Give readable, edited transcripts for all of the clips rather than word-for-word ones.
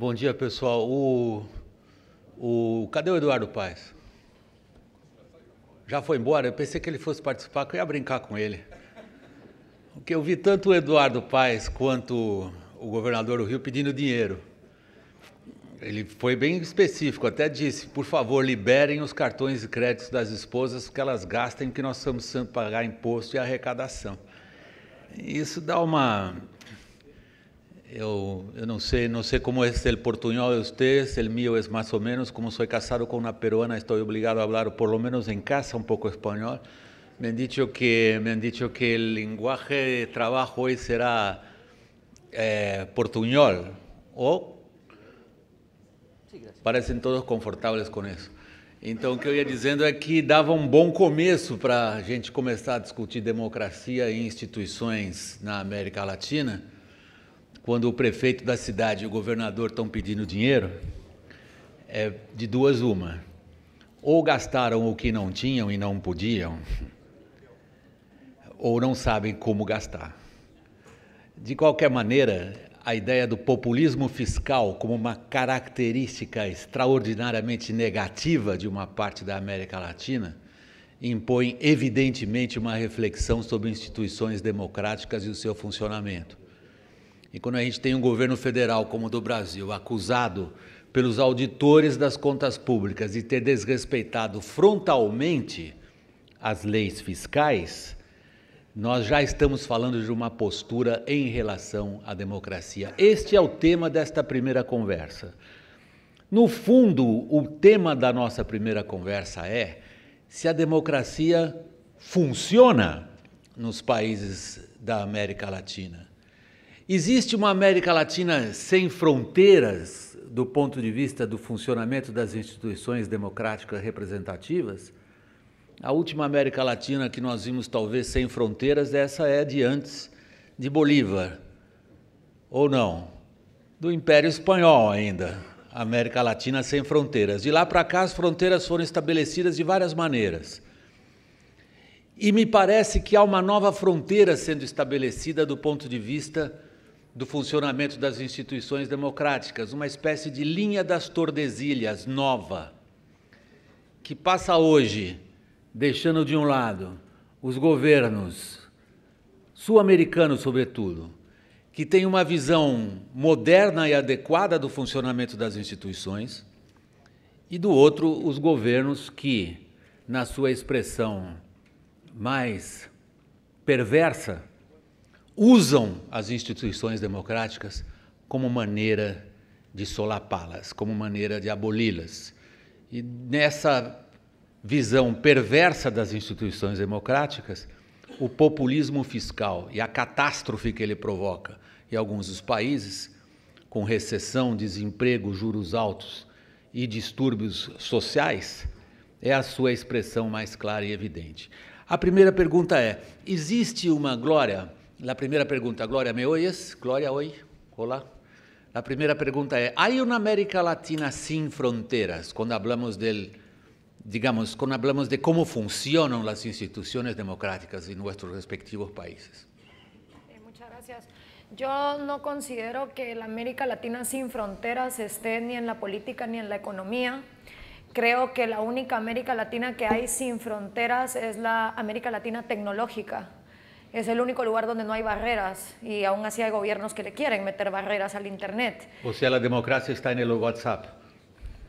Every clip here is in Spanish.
Bom dia, pessoal. Cadê o Eduardo Paes? Já foi embora? Eu pensei que ele fosse participar, que eu ia brincar com ele. Porque eu vi tanto o Eduardo Paes quanto o governador do Rio pedindo dinheiro. Ele foi bem específico, até disse, por favor, liberem os cartões de crédito das esposas, que elas gastem, que nós estamos precisando pagar imposto e arrecadação. Isso dá uma... Eu não sei como é el portuñol de ustedes, el mío es más o menos, como soy casado con una peruana, estoy obligado a hablar, por lo menos en casa, un poco español. Me han dicho que el lenguaje de trabajo hoy será portuñol, o parecem todos confortáveis com isso. Então, o que eu ia dizendo é que dava um bom começo para a gente começar a discutir democracia e instituições na América Latina, quando o prefeito da cidade e o governador estão pedindo dinheiro, é de duas uma. Ou gastaram o que não tinham e não podiam, ou não sabem como gastar. De qualquer maneira, a ideia do populismo fiscal como uma característica extraordinariamente negativa de uma parte da América Latina impõe, evidentemente, uma reflexão sobre instituições democráticas e o seu funcionamento. E quando a gente tem um governo federal como o do Brasil, acusado pelos auditores das contas públicas de ter desrespeitado frontalmente as leis fiscais, nós já estamos falando de uma postura em relação à democracia. Este é o tema desta primeira conversa. No fundo, o tema da nossa primeira conversa é se a democracia funciona nos países da América Latina. Existe uma América Latina sem fronteiras do ponto de vista do funcionamento das instituições democráticas representativas? A última América Latina que nós vimos talvez sem fronteiras, essa é de antes de Bolívar, ou não? Do Império Espanhol ainda, América Latina sem fronteiras. De lá para cá as fronteiras foram estabelecidas de várias maneiras. E me parece que há uma nova fronteira sendo estabelecida do ponto de vista do funcionamento das instituições democráticas, uma espécie de linha das Tordesilhas nova, que passa hoje, deixando de um lado os governos sul-americanos, sobretudo, que têm uma visão moderna e adequada do funcionamento das instituições, e do outro, os governos que, na sua expressão mais perversa, usam as instituições democráticas como maneira de solapá-las, como maneira de aboli-las. E nessa visão perversa das instituições democráticas, o populismo fiscal e a catástrofe que ele provoca em alguns dos países, com recessão, desemprego, juros altos e distúrbios sociais, é a sua expressão mais clara e evidente. A primeira pergunta é, existe uma Glória? La primera pregunta, Gloria, ¿me oyes? Gloria, hoy. Hola. La primera pregunta es, ¿hay una América Latina sin fronteras? Cuando hablamos cuando hablamos de cómo funcionan las instituciones democráticas en nuestros respectivos países. Muchas gracias. Yo no considero que la América Latina sin fronteras esté ni en la política ni en la economía. Creo que la única América Latina que hay sin fronteras es la América Latina tecnológica. Es el único lugar donde no hay barreras y aún así hay gobiernos que le quieren meter barreras al Internet. O sea, la democracia está en el WhatsApp.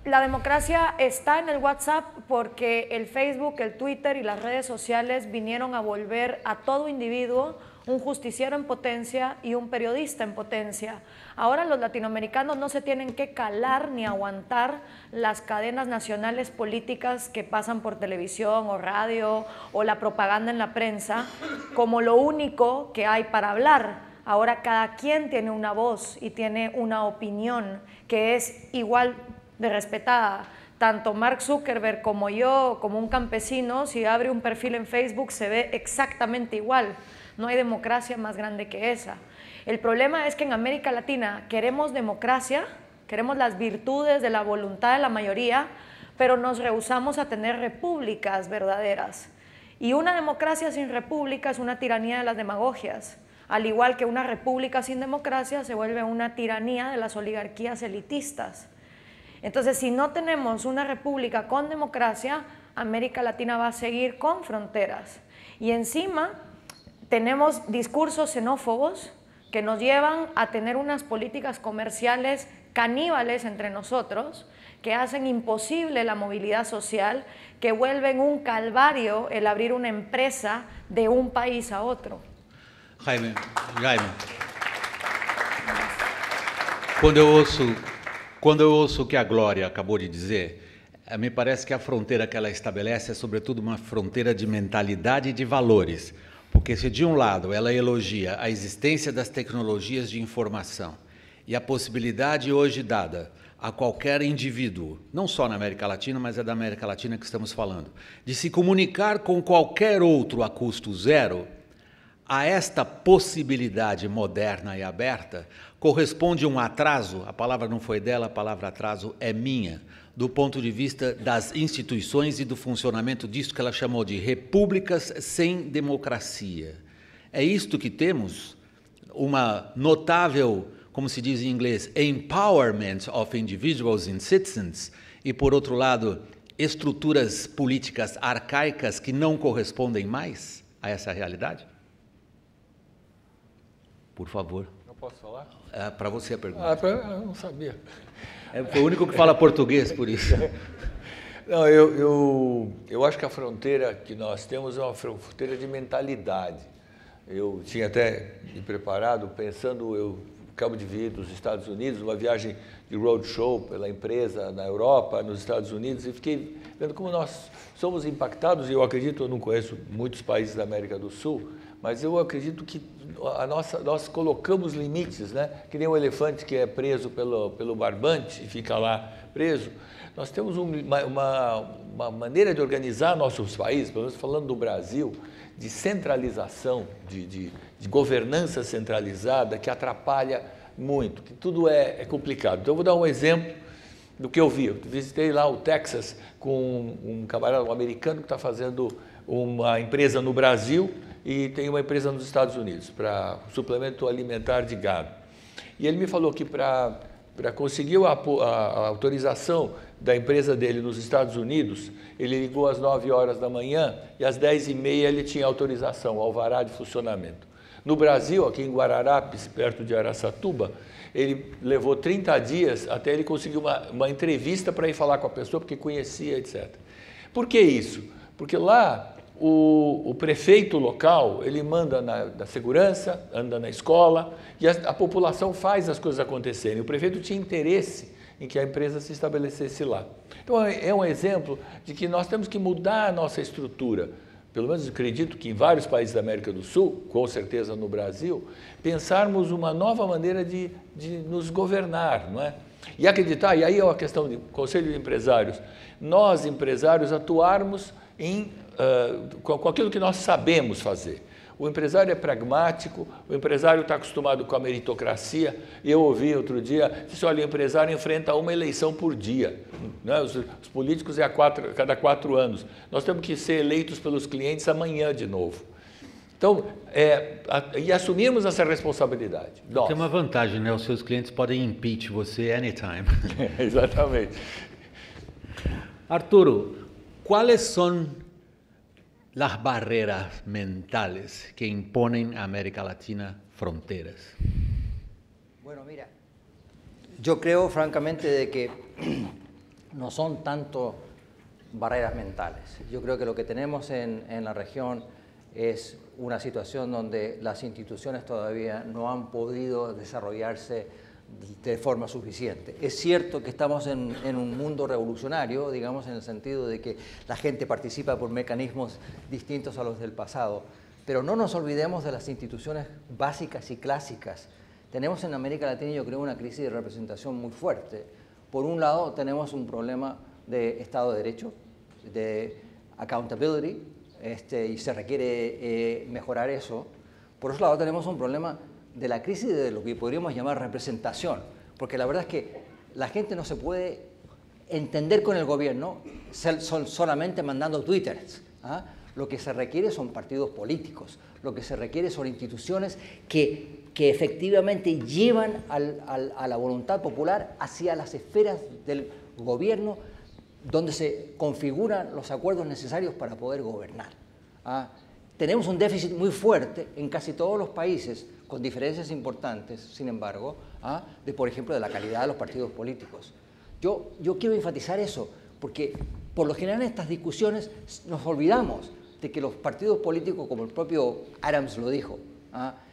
La democracia está en el WhatsApp porque el Facebook, el Twitter y las redes sociales vinieron a volver a todo individuo un justiciero en potencia y un periodista en potencia. Ahora los latinoamericanos no se tienen que calar ni aguantar las cadenas nacionales políticas que pasan por televisión o radio o la propaganda en la prensa como lo único que hay para hablar. Ahora cada quien tiene una voz y tiene una opinión que es igual de respetada. Tanto Mark Zuckerberg como yo, como un campesino, si abre un perfil en Facebook se ve exactamente igual. No hay democracia más grande que esa. El problema es que en América Latina queremos democracia, queremos las virtudes de la voluntad de la mayoría, pero nos rehusamos a tener repúblicas verdaderas. Y una democracia sin república es una tiranía de las demagogias. al igual que una república sin democracia se vuelve una tiranía de las oligarquías elitistas. Entonces, si no tenemos una república con democracia, América Latina va a seguir con fronteras. Y encima tenemos discursos xenófobos que nos llevan a tener unas políticas comerciales caníbales entre nosotros, que hacen imposible la movilidad social, que vuelven un calvario el abrir una empresa de un país a otro. Jaime, quando eu ouço o que a Glória acabou de dizer, me parece que a fronteira que ela estabelece é sobretudo uma fronteira de mentalidade e de valores, porque se de um lado ela elogia a existência das tecnologias de informação e a possibilidade hoje dada a qualquer indivíduo, não só na América Latina, mas é da América Latina que estamos falando, de se comunicar com qualquer outro a custo zero, a esta possibilidade moderna e aberta corresponde um atraso, a palavra não foi dela, a palavra atraso é minha, do ponto de vista das instituições e do funcionamento disso que ela chamou de repúblicas sem democracia. É isto que temos, uma notável, como se diz em inglês, empowerment of individuals and citizens, e por outro lado, estruturas políticas arcaicas que não correspondem mais a essa realidade? Por favor. Eu posso falar? É para você a pergunta. Eu não sabia. Foi o único que fala português, por isso. Não, eu acho que a fronteira que nós temos é uma fronteira de mentalidade. Eu tinha até me preparado pensando, eu acabo de vir dos Estados Unidos, uma viagem de roadshow pela empresa na Europa, nos Estados Unidos, e fiquei vendo como nós somos impactados, e eu acredito, eu não conheço muitos países da América do Sul, mas eu acredito que nós colocamos limites, né? Que nem um elefante que é preso pelo barbante e fica lá preso. Nós temos uma maneira de organizar nossos países, pelo menos falando do Brasil, de centralização, de governança centralizada, que atrapalha muito, que tudo é complicado. Então, eu vou dar um exemplo do que eu vi. Eu visitei lá o Texas com um camarada, um americano, que está fazendo uma empresa no Brasil e tem uma empresa nos Estados Unidos para suplemento alimentar de gado. E ele me falou que para conseguir a autorização da empresa dele nos Estados Unidos, ele ligou às 9 horas da manhã e às 10h30 ele tinha autorização, alvará de funcionamento. No Brasil, aqui em Guararapes, perto de Araçatuba, ele levou 30 dias até ele conseguir uma entrevista para ir falar com a pessoa, porque conhecia, etc. Por que isso? Porque lá o prefeito local, ele manda na segurança, anda na escola, e a população faz as coisas acontecerem. O prefeito tinha interesse em que a empresa se estabelecesse lá. Então, é um exemplo de que nós temos que mudar a nossa estrutura. Pelo menos acredito que em vários países da América do Sul, com certeza no Brasil, pensarmos uma nova maneira de nos governar, não é? E acreditar, e aí é uma questão de Conselho de Empresários, nós, empresários, atuarmos com aquilo que nós sabemos fazer. O empresário é pragmático, o empresário está acostumado com a meritocracia. Eu ouvi outro dia, disse, olha, o empresário enfrenta uma eleição por dia. Né? Os políticos é a cada 4 anos. Nós temos que ser eleitos pelos clientes amanhã de novo. Então, e assumirmos essa responsabilidade. Nós. Tem uma vantagem, né? Os seus clientes podem impeach você anytime. Exatamente. Arturo, ¿cuáles son las barreras mentales que imponen a América Latina fronteras? Bueno, mira, yo creo francamente de que no son tanto barreras mentales. Yo creo que lo que tenemos en la región es una situación donde las instituciones todavía no han podido desarrollarse de forma suficiente. Es cierto que estamos en un mundo revolucionario, digamos, en el sentido de que la gente participa por mecanismos distintos a los del pasado, pero no nos olvidemos de las instituciones básicas y clásicas. Tenemos en América Latina, yo creo, una crisis de representación muy fuerte. Por un lado, tenemos un problema de Estado de Derecho, de accountability, y se requiere mejorar eso. Por otro lado, tenemos un problema de la crisis de lo que podríamos llamar representación, porque la verdad es que la gente no se puede entender con el gobierno solamente mandando twitters, ¿ah? Lo que se requiere son partidos políticos, lo que se requiere son instituciones que efectivamente llevan a la voluntad popular hacia las esferas del gobierno donde se configuran los acuerdos necesarios para poder gobernar. Tenemos un déficit muy fuerte en casi todos los países, con diferencias importantes, sin embargo, por ejemplo, de la calidad de los partidos políticos. Yo quiero enfatizar eso, porque por lo general en estas discusiones nos olvidamos de que los partidos políticos, como el propio Adams lo dijo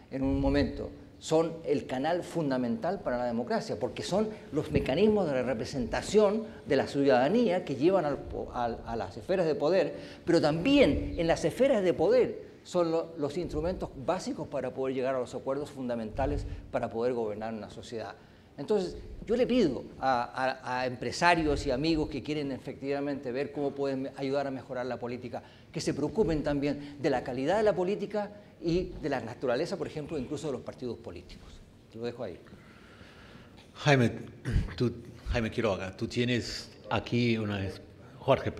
en un momento, son el canal fundamental para la democracia, porque son los mecanismos de representación de la ciudadanía que llevan a las esferas de poder, pero también en las esferas de poder son los instrumentos básicos para poder llegar a los acuerdos fundamentales para poder gobernar una sociedad. Entonces, yo le pido a empresarios y amigos que quieren efectivamente ver cómo pueden ayudar a mejorar la política, que se preocupen también de la calidad de la política y de la naturaleza, por ejemplo, incluso de los partidos políticos. Lo dejo ahí. Jaime Quiroga, tú tienes aquí Jorge,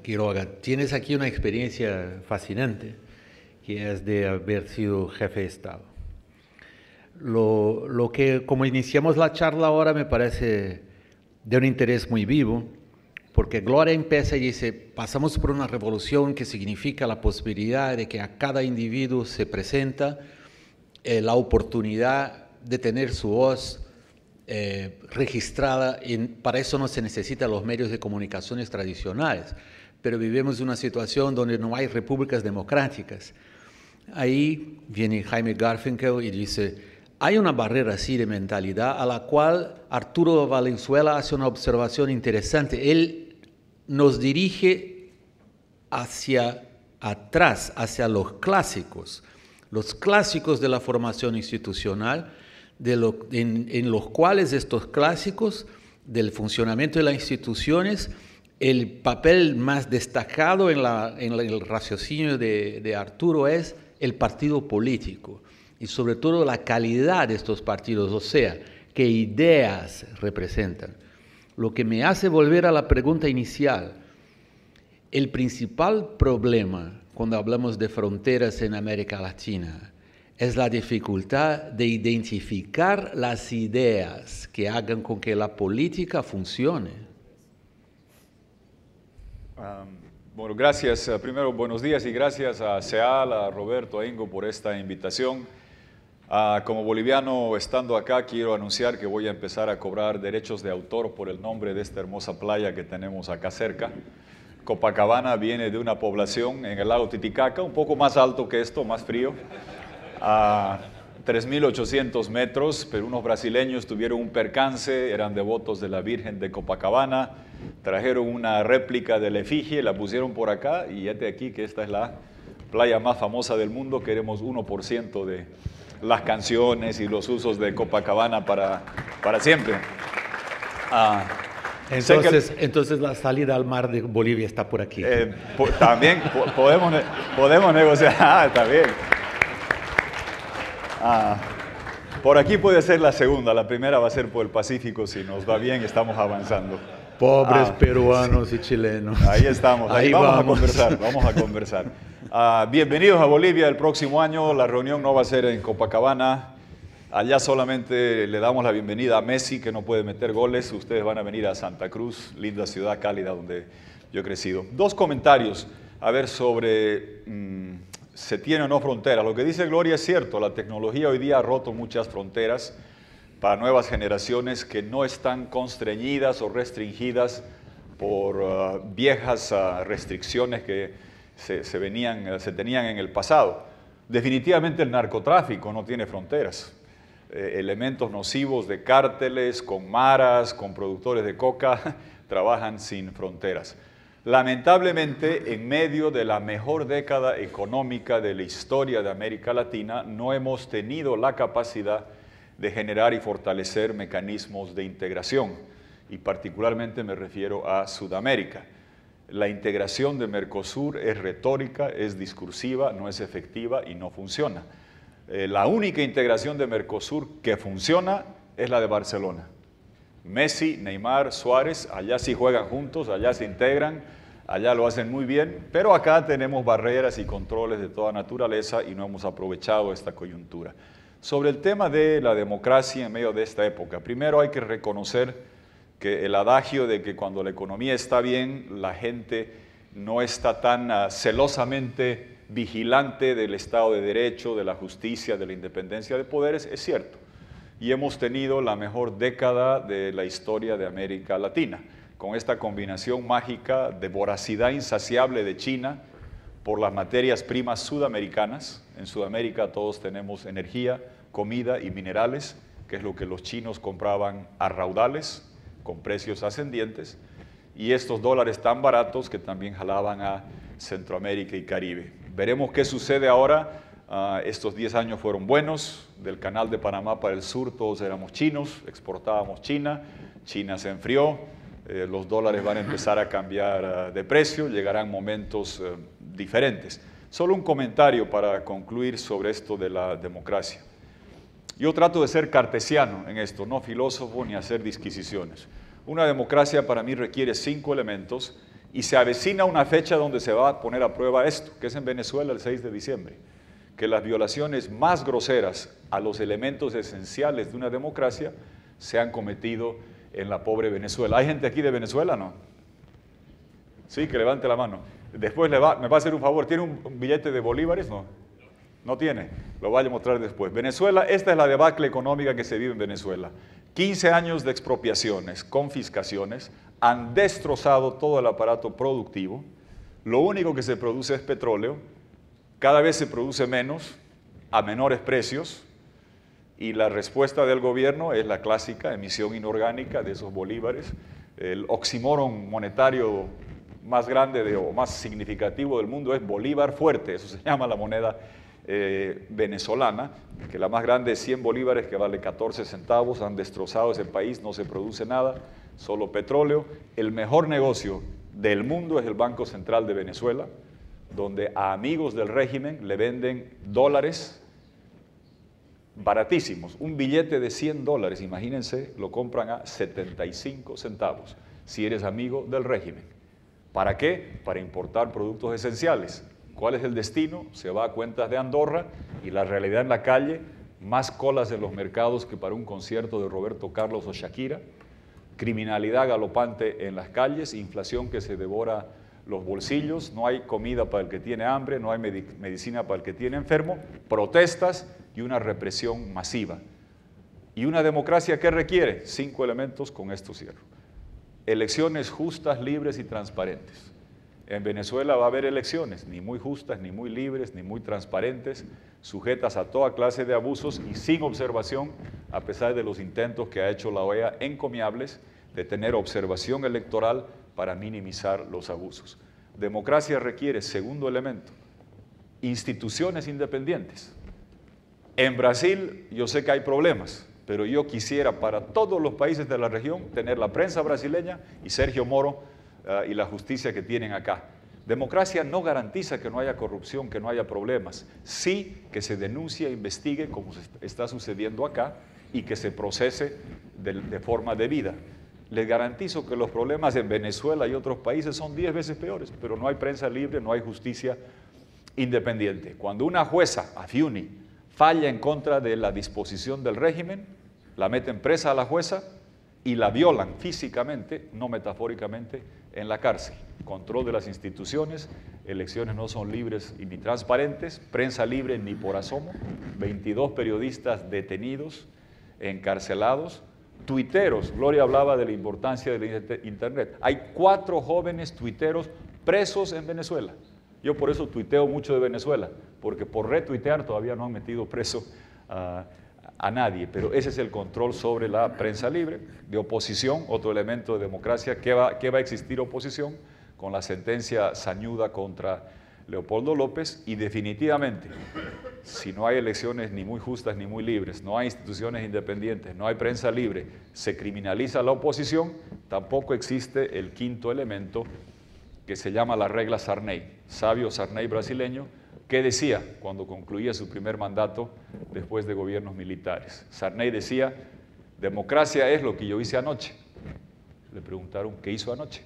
Quiroga, tienes aquí una experiencia fascinante, que es de haber sido jefe de Estado. Lo que, como iniciamos la charla ahora, me parece de un interés muy vivo, porque Gloria empieza y dice, pasamos por una revolución que significa la posibilidad de que a cada individuo se presenta la oportunidad de tener su voz registrada. Para eso no se necesitan los medios de comunicaciones tradicionales, pero vivimos una situación donde no hay repúblicas democráticas. Ahí viene Jaime Garfinkel y dice, hay una barrera así de mentalidad a la cual Arturo Valenzuela hace una observación interesante. Él nos dirige hacia atrás, hacia los clásicos de la formación institucional, en los cuales estos clásicos del funcionamiento de las instituciones, el papel más destacado en el raciocinio de Arturo es el partido político, y sobre todo la calidad de estos partidos, o sea, qué ideas representan. Lo que me hace volver a la pregunta inicial, el principal problema cuando hablamos de fronteras en América Latina es la dificultad de identificar las ideas que hagan con que la política funcione. Bueno, gracias. Primero, buenos días y gracias a Seal, a Roberto, a Ingo por esta invitación. Como boliviano, estando acá, quiero anunciar que voy a empezar a cobrar derechos de autor por el nombre de esta hermosa playa que tenemos acá cerca. Copacabana viene de una población en el lago Titicaca, un poco más alto que esto, más frío, a 3.800 metros, pero unos brasileños tuvieron un percance, eran devotos de la Virgen de Copacabana, trajeron una réplica de la efigie, la pusieron por acá y este aquí, que esta es la playa más famosa del mundo, queremos 1% de las canciones y los usos de Copacabana para siempre. Entonces la salida al mar de Bolivia está por aquí. También podemos negociar. Está bien. Por aquí puede ser la segunda, la primera va a ser por el Pacífico, si nos va bien, estamos avanzando. Pobres peruanos y chilenos. Ahí estamos, ahí vamos a conversar. Bienvenidos a Bolivia. El próximo año la reunión no va a ser en Copacabana. Allá solamente le damos la bienvenida a Messi, que no puede meter goles. Ustedes van a venir a Santa Cruz, linda ciudad cálida donde yo he crecido. Dos comentarios, a ver, sobre se tiene o no frontera. Lo que dice Gloria es cierto, la tecnología hoy día ha roto muchas fronteras para nuevas generaciones que no están constreñidas o restringidas por viejas restricciones que se tenían en el pasado. Definitivamente el narcotráfico no tiene fronteras. Elementos nocivos de cárteles, con maras, con productores de coca, trabajan sin fronteras. Lamentablemente, en medio de la mejor década económica de la historia de América Latina, no hemos tenido la capacidad de generar y fortalecer mecanismos de integración, y particularmente me refiero a Sudamérica. La integración de Mercosur es retórica, es discursiva, no es efectiva y no funciona. La única integración de Mercosur que funciona es la de Barcelona. Messi, Neymar, Suárez, allá sí juegan juntos, allá se integran, Allá lo hacen muy bien, pero acá tenemos barreras y controles de toda naturaleza y no hemos aprovechado esta coyuntura. Sobre el tema de la democracia en medio de esta época, primero hay que reconocer que el adagio de que cuando la economía está bien, la gente no está tan celosamente vigilante del Estado de Derecho, de la justicia, de la independencia de poderes, es cierto. Y hemos tenido la mejor década de la historia de América Latina, con esta combinación mágica de voracidad insaciable de China por las materias primas sudamericanas. En Sudamérica todos tenemos energía, comida y minerales, que es lo que los chinos compraban a raudales, con precios ascendientes, y estos dólares tan baratos que también jalaban a Centroamérica y Caribe. Veremos qué sucede ahora. Estos 10 años fueron buenos. Del Canal de Panamá para el sur todos éramos chinos, exportábamos China, China se enfrió, los dólares van a empezar a cambiar de precio, llegarán momentos diferentes. Solo un comentario para concluir sobre esto de la democracia. Yo trato de ser cartesiano en esto, no filósofo ni hacer disquisiciones. Una democracia para mí requiere 5 elementos y se avecina una fecha donde se va a poner a prueba esto, que es en Venezuela el 6 de diciembre, que las violaciones más groseras a los elementos esenciales de una democracia se han cometido en la pobre Venezuela. ¿Hay gente aquí de Venezuela, no? Sí, que levante la mano. Después me va a hacer un favor, ¿tiene un billete de bolívares? No. No tiene, lo voy a mostrar después. Venezuela, esta es la debacle económica que se vive en Venezuela. 15 años de expropiaciones, confiscaciones, han destrozado todo el aparato productivo. Lo único que se produce es petróleo, cada vez se produce menos, a menores precios, y la respuesta del gobierno es la clásica emisión inorgánica de esos bolívares. El oxímoron monetario más grande o más significativo del mundo es bolívar fuerte, eso se llama la moneda venezolana, que la más grande es 100 bolívares, que vale 14 centavos, han destrozado ese país, no se produce nada, solo petróleo. El mejor negocio del mundo es el Banco Central de Venezuela, donde a amigos del régimen le venden dólares baratísimos. Un billete de $100, imagínense, lo compran a 75 centavos, si eres amigo del régimen. ¿Para qué? Para importar productos esenciales. ¿Cuál es el destino? Se va a cuentas de Andorra y la realidad en la calle, más colas en los mercados que para un concierto de Roberto Carlos o Shakira, criminalidad galopante en las calles, inflación que se devora los bolsillos, no hay comida para el que tiene hambre, no hay medicina para el que tiene enfermo, protestas y una represión masiva. ¿Y una democracia qué requiere? 5 elementos, con esto cierro. Elecciones justas, libres y transparentes. En Venezuela va a haber elecciones, ni muy justas, ni muy libres, ni muy transparentes, sujetas a toda clase de abusos y sin observación, a pesar de los intentos que ha hecho la OEA encomiables de tener observación electoral para minimizar los abusos. Democracia requiere, segundo elemento, instituciones independientes. En Brasil yo sé que hay problemas, pero yo quisiera para todos los países de la región tener la prensa brasileña y Sergio Moro y la justicia que tienen acá. Democracia no garantiza que no haya corrupción, que no haya problemas. Sí que se denuncie e investigue como está sucediendo acá y que se procese de forma debida. Les garantizo que los problemas en Venezuela y otros países son 10 veces peores, pero no hay prensa libre, no hay justicia independiente. Cuando una jueza, Afiuni, falla en contra de la disposición del régimen, la meten presa a la jueza y la violan físicamente, no metafóricamente, en la cárcel. Control de las instituciones, elecciones no son libres y ni transparentes, prensa libre ni por asomo, 22 periodistas detenidos, encarcelados, tuiteros. Gloria hablaba de la importancia de Internet. Hay 4 jóvenes tuiteros presos en Venezuela. Yo por eso tuiteo mucho de Venezuela, porque por retuitear todavía no han metido preso a nadie, pero ese es el control sobre la prensa libre, de oposición, otro elemento de democracia. ¿Qué va a existir oposición? Con la sentencia sañuda contra Leopoldo López, y definitivamente, si no hay elecciones ni muy justas ni muy libres, no hay instituciones independientes, no hay prensa libre, se criminaliza la oposición, tampoco existe el quinto elemento que se llama la regla Sarney, sabio Sarney brasileño, que decía cuando concluía su primer mandato después de gobiernos militares. Sarney decía, democracia es lo que yo hice anoche. Le preguntaron, ¿qué hizo anoche?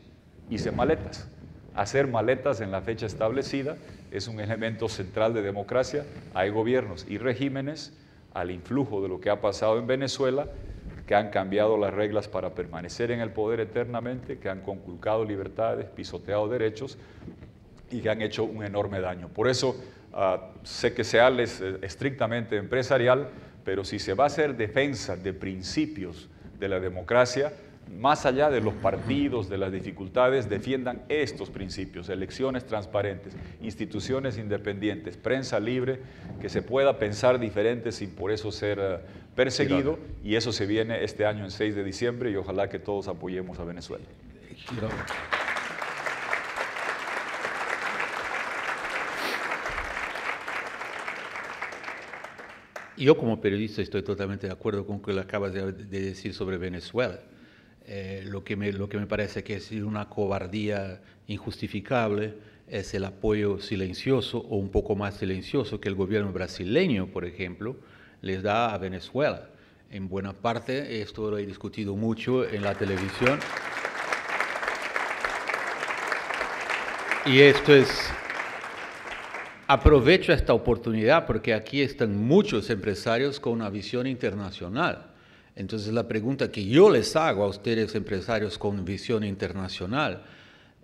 Hice maletas. hacer maletas en la fecha establecida es un elemento central de democracia. Hay gobiernos y regímenes al influjo de lo que ha pasado en Venezuela que han cambiado las reglas para permanecer en el poder eternamente, que han conculcado libertades, pisoteado derechos y que han hecho un enorme daño. Por eso sé que SEAL es estrictamente empresarial, pero si se va a hacer defensa de principios de la democracia, más allá de los partidos, de las dificultades, defiendan estos principios: elecciones transparentes, instituciones independientes, prensa libre, que se pueda pensar diferente sin por eso ser perseguido, y eso se viene este año en 6 de diciembre y ojalá que todos apoyemos a Venezuela. Yo como periodista estoy totalmente de acuerdo con lo que acabas de decir sobre Venezuela. Lo que me parece que es una cobardía injustificable es el apoyo silencioso o un poco más silencioso que el gobierno brasileño, por ejemplo, les da a Venezuela. En buena parte, esto lo he discutido mucho en la televisión. Y esto es... Aprovecho esta oportunidad porque aquí están muchos empresarios con una visión internacional. Entonces la pregunta que yo les hago a ustedes, empresarios con visión internacional,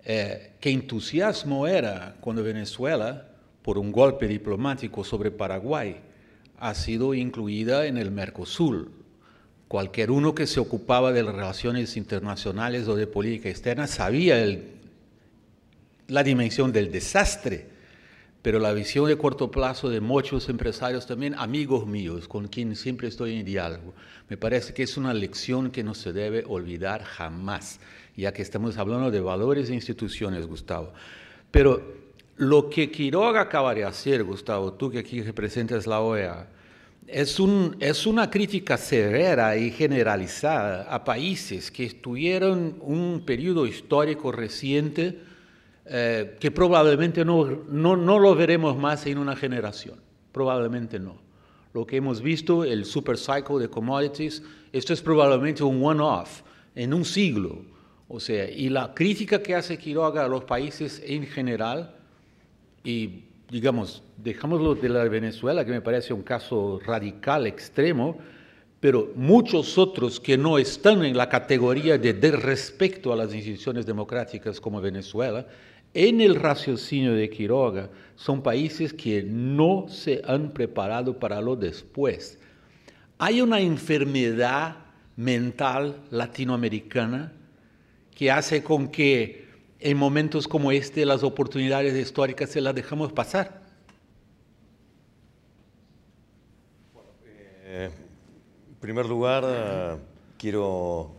¿qué entusiasmo era cuando Venezuela, por un golpe diplomático sobre Paraguay, ha sido incluida en el Mercosur? Cualquier uno que se ocupaba de las relaciones internacionales o de política externa sabía la dimensión del desastre. Pero la visión de corto plazo de muchos empresarios también, amigos míos, con quienes siempre estoy en diálogo, me parece que es una lección que no se debe olvidar jamás, ya que estamos hablando de valores e instituciones, Gustavo. Pero lo que Quiroga acaba de hacer, Gustavo, tú que aquí representas la OEA, es una crítica severa y generalizada a países que tuvieron un periodo histórico reciente que probablemente no lo veremos más en una generación, probablemente no. Lo que hemos visto, el super cycle de commodities, esto es probablemente un one-off en un siglo. O sea, y la crítica que hace Quiroga a los países en general, y digamos, dejámoslo de la de Venezuela, que me parece un caso radical, extremo, pero muchos otros que no están en la categoría de desrespeto a las instituciones democráticas como Venezuela, en el raciocinio de Quiroga, son países que no se han preparado para lo después. Hay una enfermedad mental latinoamericana que hace con que en momentos como este las oportunidades históricas se las dejamos pasar. En primer lugar, quiero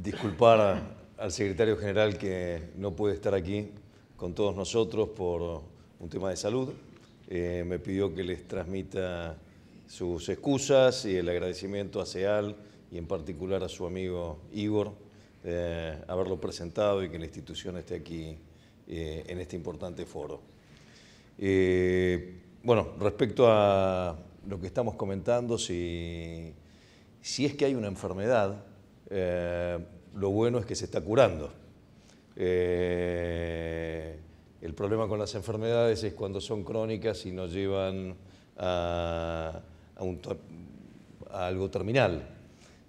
disculpar al secretario general que no puede estar aquí con todos nosotros por un tema de salud. Me pidió que les transmita sus excusas y el agradecimiento a SEAL y en particular a su amigo Igor, haberlo presentado y que la institución esté aquí en este importante foro. Bueno, respecto a lo que estamos comentando, si es que hay una enfermedad, lo bueno es que se está curando. El problema con las enfermedades es cuando son crónicas y nos llevan a algo terminal.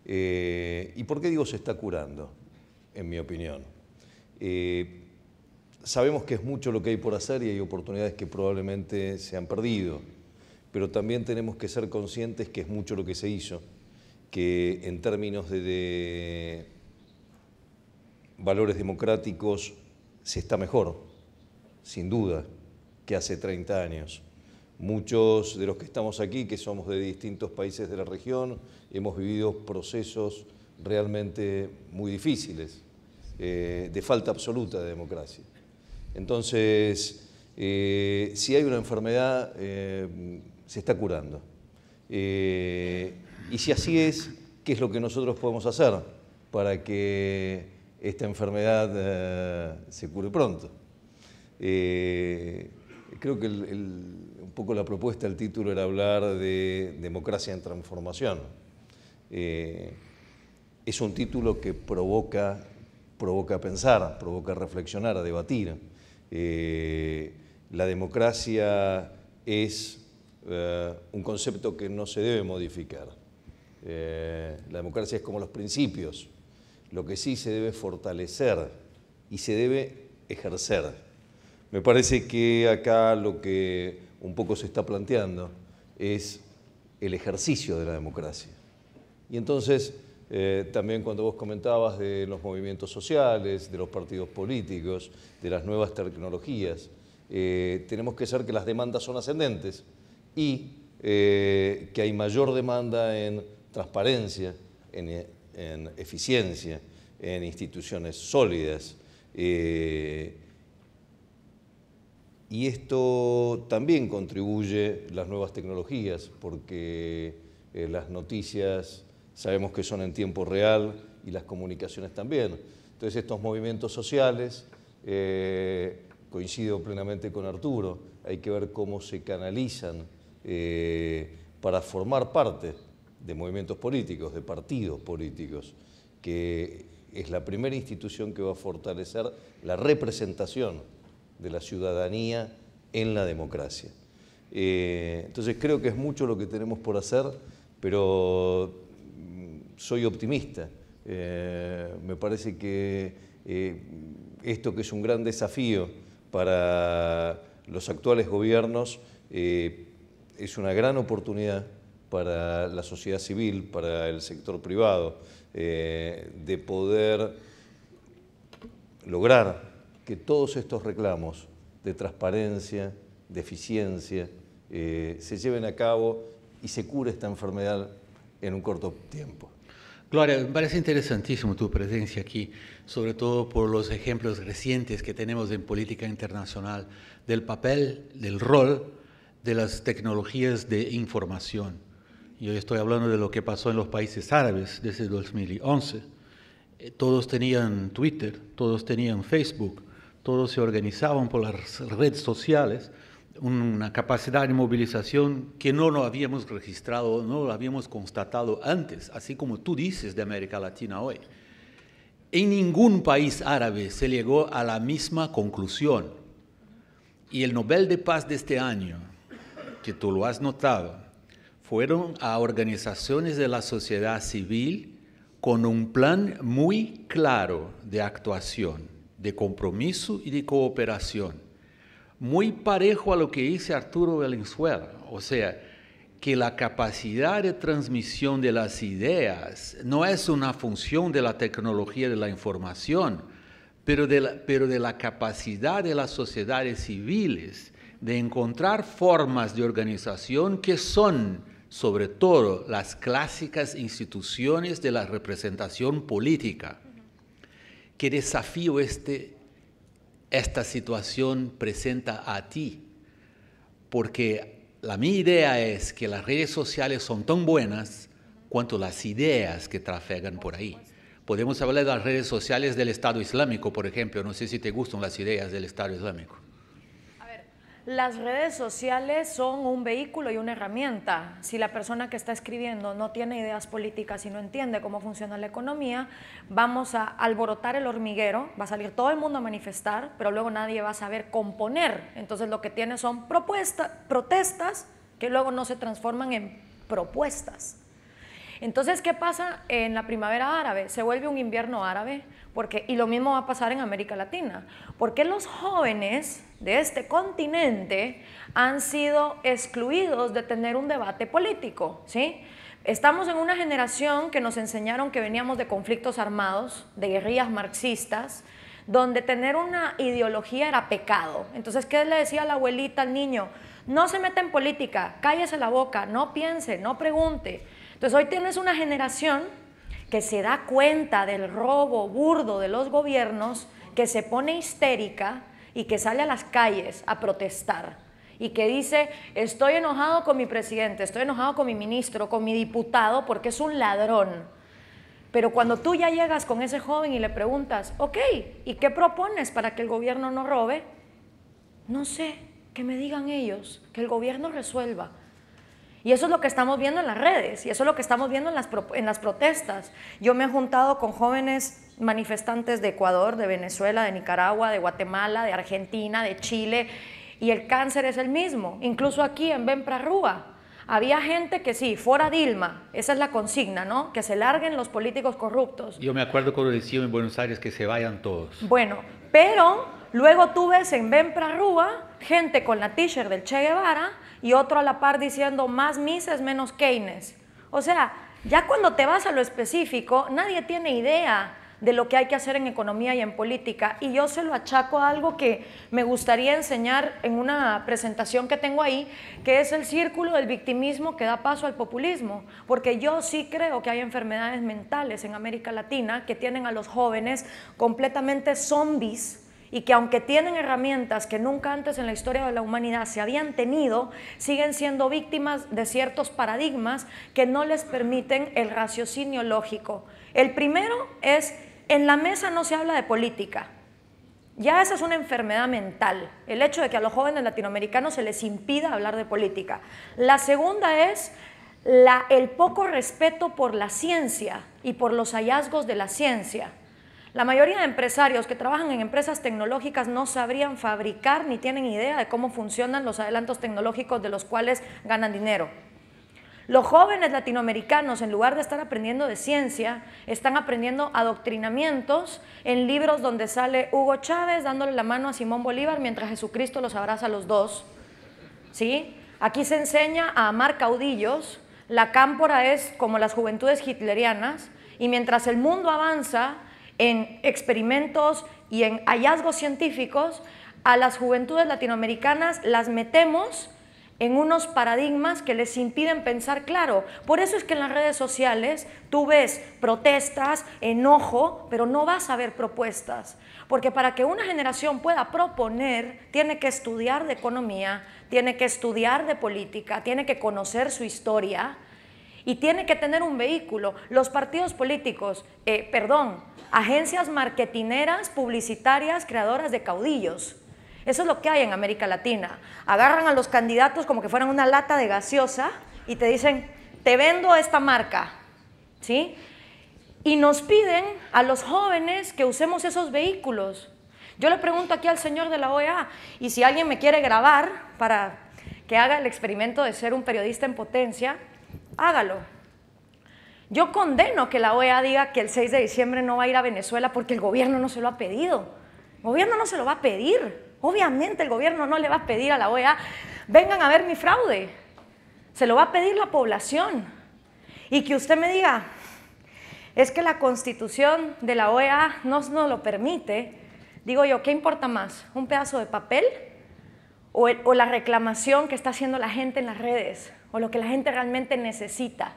¿Y por qué digo se está curando? En mi opinión. Sabemos que es mucho lo que hay por hacer y hay oportunidades que probablemente se han perdido, pero también tenemos que ser conscientes que es mucho lo que se hizo, que en términos de valores democráticos se está mejor, sin duda, que hace 30 años. Muchos de los que estamos aquí, que somos de distintos países de la región, hemos vivido procesos realmente muy difíciles, de falta absoluta de democracia. Entonces, si hay una enfermedad, se está curando. Y si así es, ¿qué es lo que nosotros podemos hacer para que esta enfermedad se cure pronto? Creo que un poco la propuesta, el título era hablar de democracia en transformación. Es un título que provoca a pensar, provoca a reflexionar, a debatir. La democracia es un concepto que no se debe modificar. La democracia es como los principios. Lo que sí se debe fortalecer y se debe ejercer. Me parece que acá lo que un poco se está planteando es el ejercicio de la democracia. Y entonces, también cuando vos comentabas de los movimientos sociales, de los partidos políticos, de las nuevas tecnologías, tenemos que saber que las demandas son ascendentes y que hay mayor demanda en transparencia, en eficiencia, en instituciones sólidas. Y esto también contribuye las nuevas tecnologías, porque las noticias sabemos que son en tiempo real y las comunicaciones también. Entonces estos movimientos sociales, coincido plenamente con Arturo, hay que ver cómo se canalizan para formar parte de movimientos políticos, de partidos políticos, que es la primera institución que va a fortalecer la representación de la ciudadanía en la democracia. Entonces creo que es mucho lo que tenemos por hacer, pero soy optimista. Me parece que esto, que es un gran desafío para los actuales gobiernos, es una gran oportunidad para la sociedad civil, para el sector privado, de poder lograr que todos estos reclamos de transparencia, de eficiencia, se lleven a cabo y se cure esta enfermedad en un corto tiempo. Gloria, me parece interesantísimo tu presencia aquí, sobre todo por los ejemplos recientes que tenemos en política internacional del papel, del rol de las tecnologías de información. Yo estoy hablando de lo que pasó en los países árabes desde 2011. Todos tenían Twitter, todos tenían Facebook, todos se organizaban por las redes sociales, una capacidad de movilización que no lo habíamos registrado, no lo habíamos constatado antes, así como tú dices de América Latina hoy. En ningún país árabe se llegó a la misma conclusión. Y el Nobel de Paz de este año, que tú lo has notado, fueron a organizaciones de la sociedad civil con un plan muy claro de actuación, de compromiso y de cooperación, muy parejo a lo que dice Arturo Valenzuela, o sea, que la capacidad de transmisión de las ideas no es una función de la tecnología de la información, pero de la capacidad de las sociedades civiles de encontrar formas de organización que son, sobre todo, las clásicas instituciones de la representación política. ¿Qué desafío esta situación presenta a ti? Porque mi idea es que las redes sociales son tan buenas cuanto las ideas que trafegan por ahí. Podemos hablar de las redes sociales del Estado Islámico, por ejemplo. No sé si te gustan las ideas del Estado Islámico. Las redes sociales son un vehículo y una herramienta. Si la persona que está escribiendo no tiene ideas políticas y no entiende cómo funciona la economía, vamos a alborotar el hormiguero, va a salir todo el mundo a manifestar, pero luego nadie va a saber componer. Entonces lo que tiene son protestas que luego no se transforman en propuestas. Entonces, ¿qué pasa en la primavera árabe? Se vuelve un invierno árabe, y lo mismo va a pasar en América Latina. Porque los jóvenes de este continente han sido excluidos de tener un debate político, ¿sí? Estamos en una generación que nos enseñaron que veníamos de conflictos armados, de guerrillas marxistas, donde tener una ideología era pecado. Entonces, ¿qué le decía la abuelita al niño? No se meta en política, cállese la boca, no piense, no pregunte. Entonces, hoy tienes una generación que se da cuenta del robo burdo de los gobiernos, que se pone histérica y que sale a las calles a protestar y que dice, estoy enojado con mi presidente, estoy enojado con mi ministro, con mi diputado porque es un ladrón. Pero cuando tú ya llegas con ese joven y le preguntas, ok, ¿y qué propones para que el gobierno no robe? No sé, que me digan ellos, que el gobierno resuelva. Y eso es lo que estamos viendo en las redes, y eso es lo que estamos viendo en las protestas. Yo me he juntado con jóvenes manifestantes de Ecuador, de Venezuela, de Nicaragua, de Guatemala, de Argentina, de Chile, y el cáncer es el mismo. Incluso aquí en Ven Pra Rúa había gente que sí, fuera Dilma, esa es la consigna, ¿no? Que se larguen los políticos corruptos. Yo me acuerdo cuando decían en Buenos Aires que se vayan todos. Bueno, pero luego tú ves en Ven Pra Rúa gente con la t-shirt del Che Guevara y otro a la par diciendo más Mises, menos Keynes. O sea, ya cuando te vas a lo específico, nadie tiene idea de lo que hay que hacer en economía y en política, y yo se lo achaco a algo que me gustaría enseñar en una presentación que tengo ahí, que es el círculo del victimismo que da paso al populismo, porque yo sí creo que hay enfermedades mentales en América Latina que tienen a los jóvenes completamente zombies, y que aunque tienen herramientas que nunca antes en la historia de la humanidad se habían tenido, siguen siendo víctimas de ciertos paradigmas que no les permiten el raciocinio lógico. El primero es, en la mesa no se habla de política. Ya esa es una enfermedad mental, el hecho de que a los jóvenes latinoamericanos se les impida hablar de política. La segunda es el poco respeto por la ciencia y por los hallazgos de la ciencia. La mayoría de empresarios que trabajan en empresas tecnológicas no sabrían fabricar ni tienen idea de cómo funcionan los adelantos tecnológicos de los cuales ganan dinero. Los jóvenes latinoamericanos, en lugar de estar aprendiendo de ciencia, están aprendiendo adoctrinamientos en libros donde sale Hugo Chávez dándole la mano a Simón Bolívar mientras Jesucristo los abraza a los dos. ¿Sí? Aquí se enseña a amar caudillos, la cámpora es como las juventudes hitlerianas, y mientras el mundo avanza en experimentos y en hallazgos científicos, a las juventudes latinoamericanas las metemos en unos paradigmas que les impiden pensar claro. Por eso es que en las redes sociales tú ves protestas, enojo, pero no vas a ver propuestas. Porque para que una generación pueda proponer, tiene que estudiar de economía, tiene que estudiar de política, tiene que conocer su historia y tiene que tener un vehículo. Los partidos políticos, agencias marketineras, publicitarias, creadoras de caudillos. Eso es lo que hay en América Latina. Agarran a los candidatos como que fueran una lata de gaseosa y te dicen, te vendo esta marca, ¿sí? Y nos piden a los jóvenes que usemos esos vehículos. Yo le pregunto aquí al señor de la OEA, y si alguien me quiere grabar para que haga el experimento de ser un periodista en potencia, hágalo. Yo condeno que la OEA diga que el 6 de diciembre no va a ir a Venezuela porque el gobierno no se lo ha pedido. El gobierno no se lo va a pedir. Obviamente el gobierno no le va a pedir a la OEA, vengan a ver mi fraude. Se lo va a pedir la población. Y que usted me diga, es que la Constitución de la OEA no nos lo permite. Digo yo, ¿qué importa más? ¿Un pedazo de papel? ¿O la reclamación que está haciendo la gente en las redes? ¿O lo que la gente realmente necesita?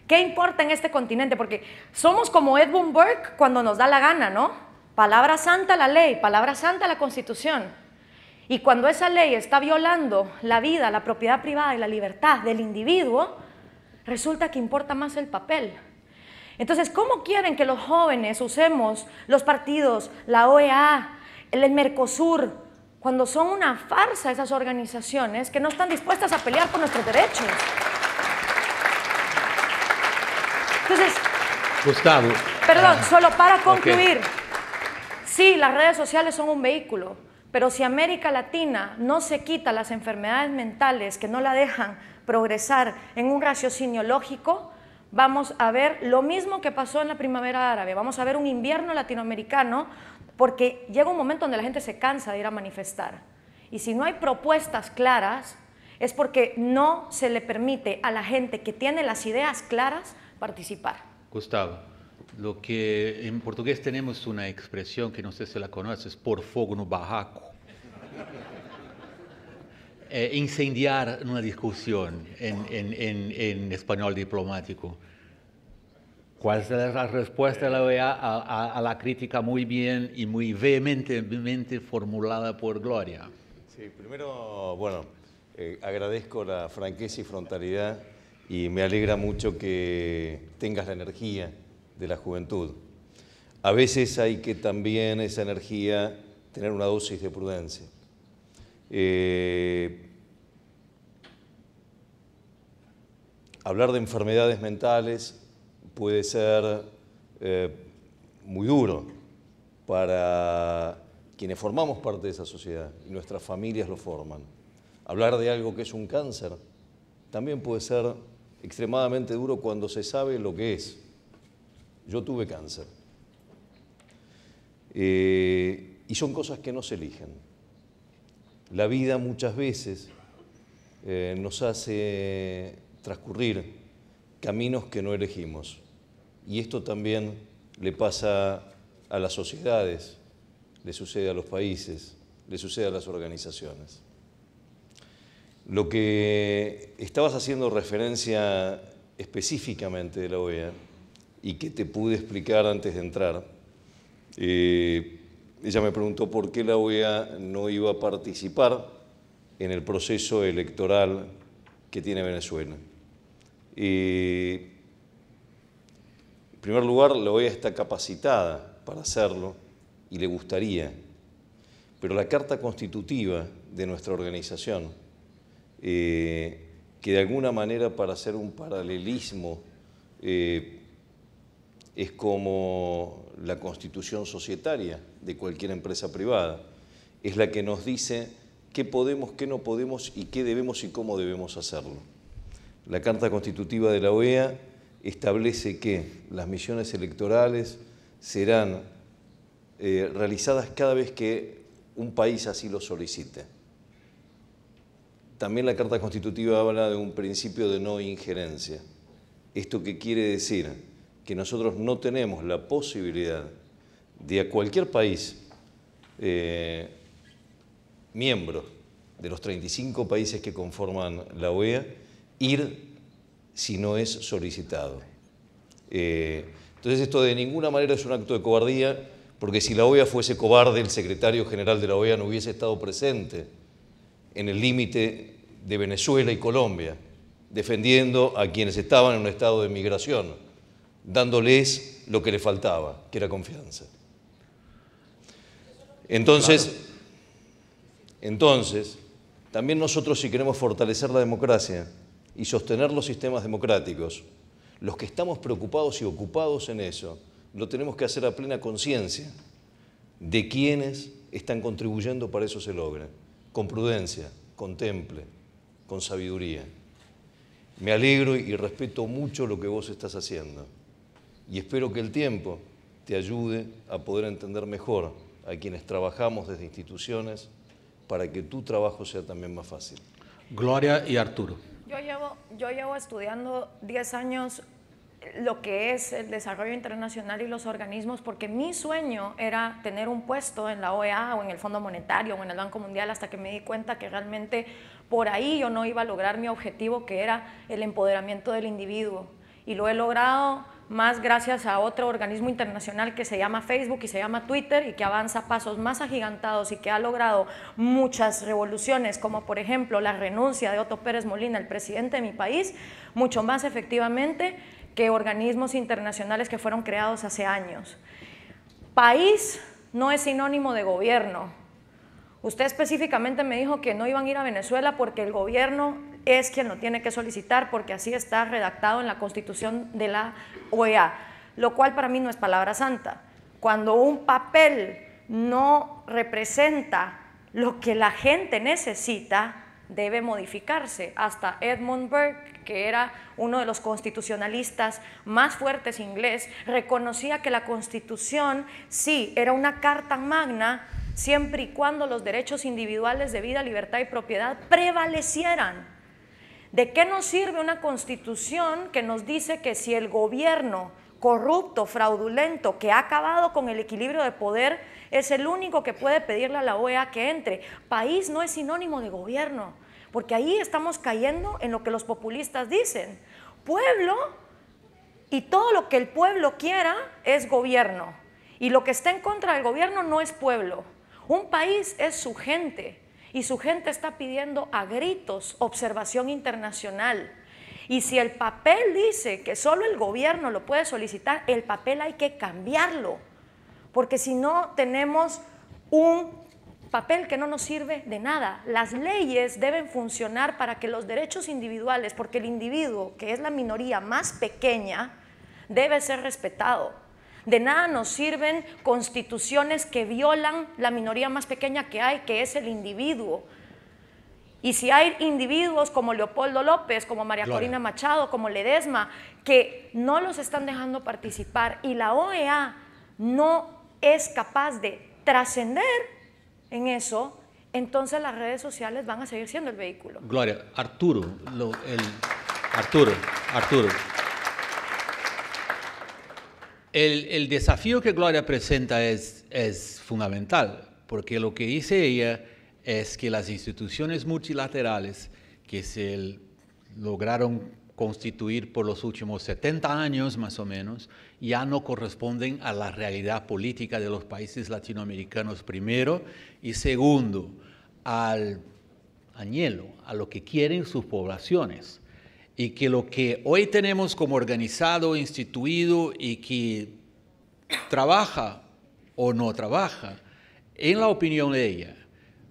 ¿Qué importa en este continente? Porque somos como Edmund Burke cuando nos da la gana, ¿no? Palabra santa la ley, palabra santa la Constitución. Y cuando esa ley está violando la vida, la propiedad privada y la libertad del individuo, resulta que importa más el papel. Entonces, ¿cómo quieren que los jóvenes usemos los partidos, la OEA, el Mercosur, cuando son una farsa esas organizaciones que no están dispuestas a pelear por nuestros derechos? Entonces, Gustavo. Perdón, solo para concluir. Sí, las redes sociales son un vehículo, pero si América Latina no se quita las enfermedades mentales que no la dejan progresar en un raciocinio lógico, vamos a ver lo mismo que pasó en la primavera árabe, vamos a ver un invierno latinoamericano, porque llega un momento donde la gente se cansa de ir a manifestar. Y si no hay propuestas claras, es porque no se le permite a la gente que tiene las ideas claras participar. Gustavo, lo que en portugués tenemos una expresión que no sé si la conoces, por fogo no barraco. Incendiar una discusión en español diplomático. ¿Cuál es la respuesta de la OEA a la crítica muy bien y muy vehementemente formulada por Gloria? Sí, primero, bueno, agradezco la franqueza y frontalidad y me alegra mucho que tengas la energía de la juventud. A veces hay que también esa energía tener una dosis de prudencia. Hablar de enfermedades mentales puede ser muy duro para quienes formamos parte de esa sociedad y nuestras familias lo forman. Hablar de algo que es un cáncer también puede ser extremadamente duro cuando se sabe lo que es. Yo tuve cáncer. Y son cosas que no se eligen. La vida muchas veces nos hace transcurrir caminos que no elegimos. Y esto también le pasa a las sociedades, le sucede a los países, le sucede a las organizaciones. Lo que estabas haciendo referencia específicamente de la OEA y que te pude explicar antes de entrar, ella me preguntó por qué la OEA no iba a participar en el proceso electoral que tiene Venezuela. En primer lugar, la OEA está capacitada para hacerlo y le gustaría, pero la Carta Constitutiva de nuestra organización, que de alguna manera, para hacer un paralelismo, es como la constitución societaria de cualquier empresa privada, es la que nos dice qué podemos, qué no podemos y qué debemos y cómo debemos hacerlo. La Carta Constitutiva de la OEA establece que las misiones electorales serán realizadas cada vez que un país así lo solicite. También la Carta Constitutiva habla de un principio de no injerencia. ¿Esto qué quiere decir? Que nosotros no tenemos la posibilidad de a cualquier país miembro de los 35 países que conforman la OEA ir si no es solicitado. Entonces esto de ninguna manera es un acto de cobardía, porque si la OEA fuese cobarde, el secretario general de la OEA no hubiese estado presente en el límite de Venezuela y Colombia, defendiendo a quienes estaban en un estado de migración, dándoles lo que les faltaba, que era confianza. Entonces, también nosotros, si queremos fortalecer la democracia y sostener los sistemas democráticos, los que estamos preocupados y ocupados en eso, lo tenemos que hacer a plena conciencia de quienes están contribuyendo para eso se logre, con prudencia, con temple, con sabiduría. Me alegro y respeto mucho lo que vos estás haciendo y espero que el tiempo te ayude a poder entender mejor a quienes trabajamos desde instituciones para que tu trabajo sea también más fácil. Gloria y Arturo. Yo llevo estudiando 10 años lo que es el desarrollo internacional y los organismos, porque mi sueño era tener un puesto en la OEA o en el Fondo Monetario o en el Banco Mundial, hasta que me di cuenta que realmente por ahí yo no iba a lograr mi objetivo, que era el empoderamiento del individuo. Y lo he logrado más gracias a otro organismo internacional que se llama Facebook y se llama Twitter, y que avanza a pasos más agigantados y que ha logrado muchas revoluciones, como por ejemplo la renuncia de Otto Pérez Molina, el presidente de mi país, mucho más efectivamente que organismos internacionales que fueron creados hace años. País no es sinónimo de gobierno. Usted específicamente me dijo que no iban a ir a Venezuela porque el gobierno es quien lo tiene que solicitar, porque así está redactado en la Constitución de la OEA, lo cual para mí no es palabra santa. Cuando un papel no representa lo que la gente necesita, debe modificarse. Hasta Edmund Burke, que era uno de los constitucionalistas más fuertes inglés, reconocía que la Constitución sí era una carta magna siempre y cuando los derechos individuales de vida, libertad y propiedad prevalecieran. ¿De qué nos sirve una Constitución que nos dice que si el gobierno corrupto, fraudulento, que ha acabado con el equilibrio de poder, es el único que puede pedirle a la OEA que entre? País no es sinónimo de gobierno, porque ahí estamos cayendo en lo que los populistas dicen. Pueblo, y todo lo que el pueblo quiera es gobierno, y lo que está en contra del gobierno no es pueblo. Un país es su gente, y su gente está pidiendo a gritos observación internacional. Y si el papel dice que solo el gobierno lo puede solicitar, el papel hay que cambiarlo, porque si no tenemos un papel que no nos sirve de nada. Las leyes deben funcionar para que los derechos individuales, porque el individuo, que es la minoría más pequeña, debe ser respetado. De nada nos sirven constituciones que violan la minoría más pequeña que hay, que es el individuo. Y si hay individuos como Leopoldo López, como María Corina Machado, como Ledesma, que no los están dejando participar y la OEA no es capaz de trascender en eso, entonces las redes sociales van a seguir siendo el vehículo. Gloria, Arturo. El desafío que Gloria presenta es fundamental, porque lo que dice ella es que las instituciones multilaterales que se lograron constituir por los últimos 70 años más o menos, ya no corresponden a la realidad política de los países latinoamericanos primero, y segundo, al anhelo, a lo que quieren sus poblaciones. Y que lo que hoy tenemos como organizado, instituido y que trabaja o no trabaja, en la opinión de ella,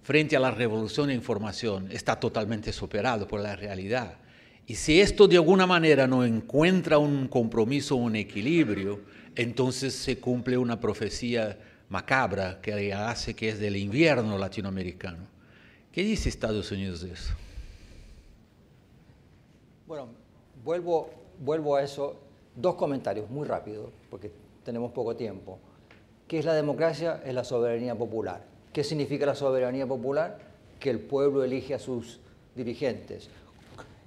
frente a la revolución de información, está totalmente superado por la realidad. Y si esto de alguna manera no encuentra un compromiso, un equilibrio, entonces se cumple una profecía macabra que ella hace, que es del invierno latinoamericano. ¿Qué dice Estados Unidos de eso? Bueno, vuelvo a eso. Dos comentarios muy rápidos, porque tenemos poco tiempo. ¿Qué es la democracia? Es la soberanía popular. ¿Qué significa la soberanía popular? Que el pueblo elige a sus dirigentes.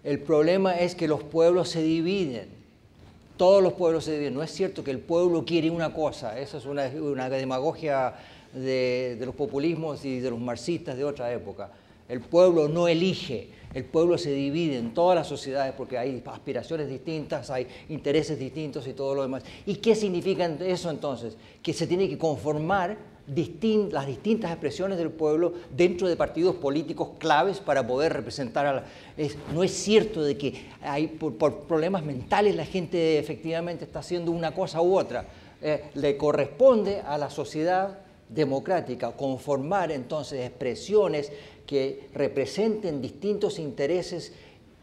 El problema es que los pueblos se dividen. Todos los pueblos se dividen. No es cierto que el pueblo quiere una cosa. Esa es una demagogia de los populismos y de los marxistas de otra época. El pueblo no elige. El pueblo se divide en todas las sociedades porque hay aspiraciones distintas, hay intereses distintos y todo lo demás. ¿Y qué significa eso entonces? Que se tiene que conformar las distintas expresiones del pueblo dentro de partidos políticos claves para poder representar no es cierto de que por problemas mentales la gente efectivamente está haciendo una cosa u otra. Le corresponde a la sociedad democrática conformar entonces expresiones que representen distintos intereses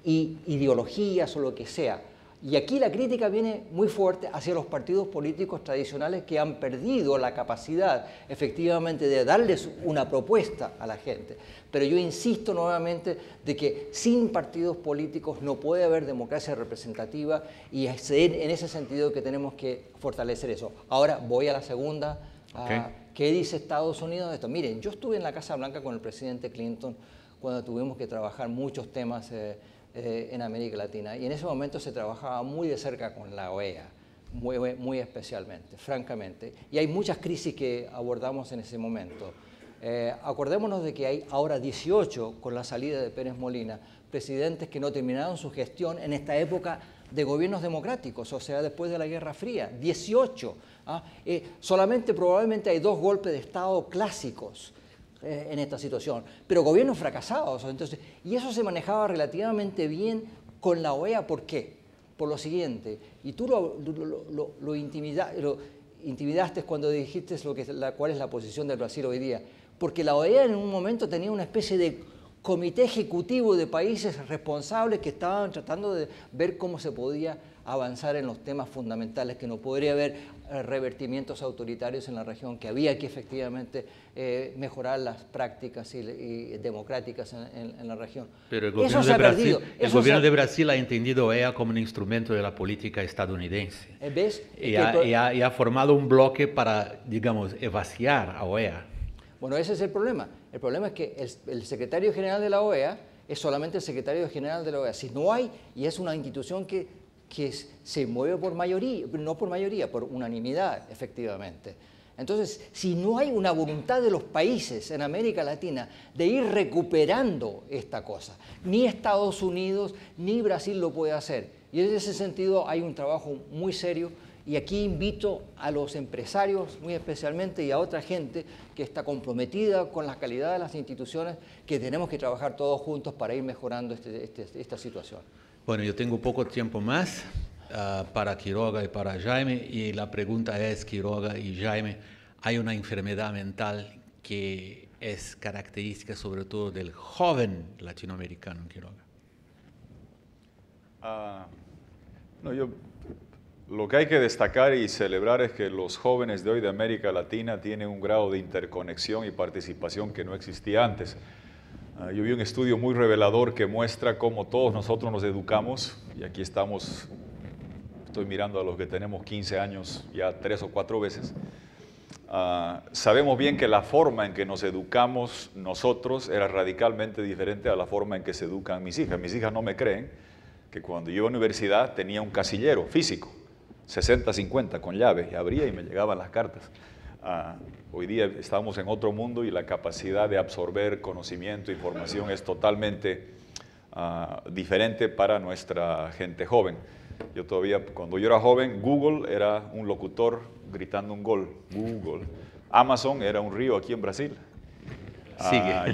y ideologías o lo que sea. Y aquí la crítica viene muy fuerte hacia los partidos políticos tradicionales que han perdido la capacidad efectivamente de darles una propuesta a la gente. Pero yo insisto nuevamente de que sin partidos políticos no puede haber democracia representativa y es en ese sentido que tenemos que fortalecer eso. Ahora voy a la segunda. ¿Qué dice Estados Unidos de esto? Miren, yo estuve en la Casa Blanca con el presidente Clinton cuando tuvimos que trabajar muchos temas en América Latina y en ese momento se trabajaba muy de cerca con la OEA, muy especialmente, francamente. Y hay muchas crisis que abordamos en ese momento. Acordémonos de que hay ahora 18, con la salida de Pérez Molina, presidentes que no terminaron su gestión en esta época de gobiernos democráticos, o sea, después de la Guerra Fría, 18. Solamente probablemente hay 2 golpes de Estado clásicos en esta situación, pero gobiernos fracasados. Entonces, y eso se manejaba relativamente bien con la OEA. ¿Por qué? Por lo siguiente, y tú lo intimidaste cuando dijiste cuál es la posición del Brasil hoy día, porque la OEA en un momento tenía una especie de comité ejecutivo de países responsables que estaban tratando de ver cómo se podía avanzar en los temas fundamentales, que no podría haber revertimientos autoritarios en la región, que había que efectivamente mejorar las prácticas y democráticas en la región. Pero el gobierno de Brasil ha entendido OEA como un instrumento de la política estadounidense. ¿Ves? Y ha formado un bloque para, digamos, vaciar a OEA. Bueno, ese es el problema. El problema es que el secretario general de la OEA es solamente el secretario general de la OEA. Si no hay, y es una institución que se mueve por mayoría, no por mayoría, por unanimidad, efectivamente. Entonces, si no hay una voluntad de los países en América Latina de ir recuperando esta cosa, ni Estados Unidos ni Brasil lo puede hacer. Y en ese sentido hay un trabajo muy serio. Y aquí invito a los empresarios, muy especialmente, y a otra gente que está comprometida con la calidad de las instituciones, que tenemos que trabajar todos juntos para ir mejorando esta situación. Bueno, yo tengo poco tiempo más para Quiroga y para Jaime, y la pregunta es, Quiroga y Jaime, ¿hay una enfermedad mental que es característica sobre todo del joven latinoamericano, Quiroga? No, yo Lo que hay que destacar y celebrar es que los jóvenes de hoy de América Latina tienen un grado de interconexión y participación que no existía antes. Yo vi un estudio muy revelador que muestra cómo todos nosotros nos educamos, y aquí estamos, estoy mirando a los que tenemos 15 años ya 3 o 4 veces. Sabemos bien que la forma en que nos educamos nosotros era radicalmente diferente a la forma en que se educan mis hijas. Mis hijas no me creen que cuando yo iba a la universidad tenía un casillero físico, 60-50 con llave, y abría y me llegaban las cartas. Hoy día estamos en otro mundo y la capacidad de absorber conocimiento, información es totalmente diferente para nuestra gente joven. Yo todavía, cuando yo era joven, Google era un locutor gritando un gol, Google. Amazon era un río aquí en Brasil.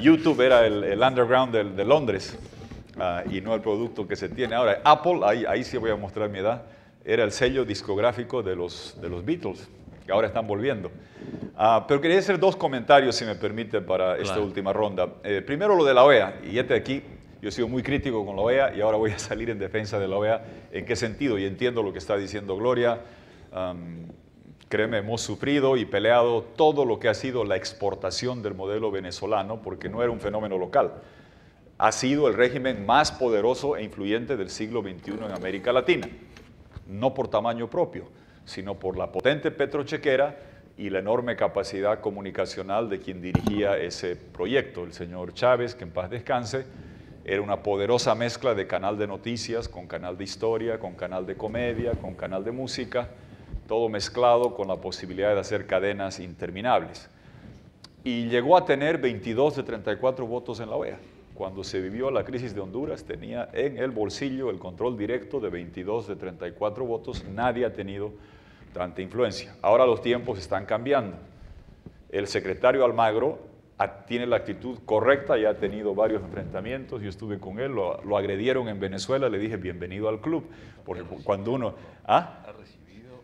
YouTube era el underground de Londres y no el producto que se tiene ahora. Apple, ahí sí voy a mostrar mi edad, era el sello discográfico de los Beatles, que ahora están volviendo. Pero quería hacer 2 comentarios, si me permite, para esta última ronda. Primero lo de la OEA, y aquí yo he sido muy crítico con la OEA y ahora voy a salir en defensa de la OEA. ¿En qué sentido? Y entiendo lo que está diciendo Gloria. Créeme, hemos sufrido y peleado todo lo que ha sido la exportación del modelo venezolano, porque no era un fenómeno local. Ha sido el régimen más poderoso e influyente del siglo XXI en América Latina. No por tamaño propio, sino por la potente petrochequera y la enorme capacidad comunicacional de quien dirigía ese proyecto, el señor Chávez, que en paz descanse. Era una poderosa mezcla de canal de noticias, con canal de historia, con canal de comedia, con canal de música, todo mezclado con la posibilidad de hacer cadenas interminables. Y llegó a tener 22 de 34 votos en la OEA. Cuando se vivió la crisis de Honduras, tenía en el bolsillo el control directo de 22 de 34 votos. Nadie ha tenido tanta influencia. Ahora los tiempos están cambiando. El secretario Almagro tiene la actitud correcta, ya ha tenido varios enfrentamientos, yo estuve con él, lo agredieron en Venezuela, le dije bienvenido al club, porque cuando uno... ¿Ha recibido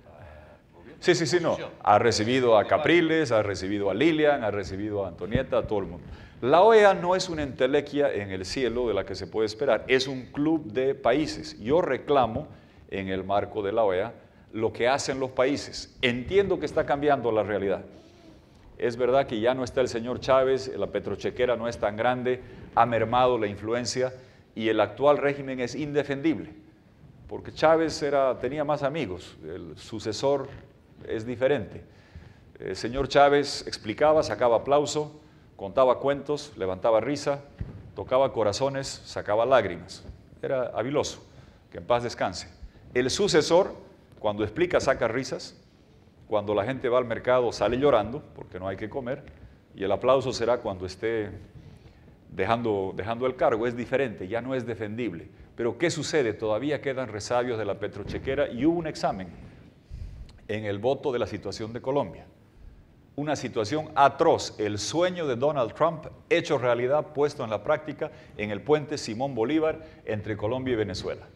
a no, ha recibido a Capriles, ha recibido a Lilian, ha recibido a Antonieta, a todo el mundo. La OEA no es una entelequia en el cielo de la que se puede esperar, es un club de países. Yo reclamo en el marco de la OEA lo que hacen los países. Entiendo que está cambiando la realidad. Es verdad que ya no está el señor Chávez, la petrochequera no es tan grande, ha mermado la influencia y el actual régimen es indefendible, porque Chávez tenía más amigos, el sucesor es diferente. El señor Chávez explicaba, sacaba aplauso, contaba cuentos, levantaba risa, tocaba corazones, sacaba lágrimas. Era habiloso, que en paz descanse. El sucesor, cuando explica, saca risas. Cuando la gente va al mercado sale llorando porque no hay que comer, y el aplauso será cuando esté dejando el cargo. Es diferente, ya no es defendible. Pero ¿qué sucede? Todavía quedan resabios de la petrochequera y hubo un examen en el voto de la situación de Colombia. Una situación atroz, el sueño de Donald Trump hecho realidad, puesto en la práctica en el puente Simón Bolívar entre Colombia y Venezuela.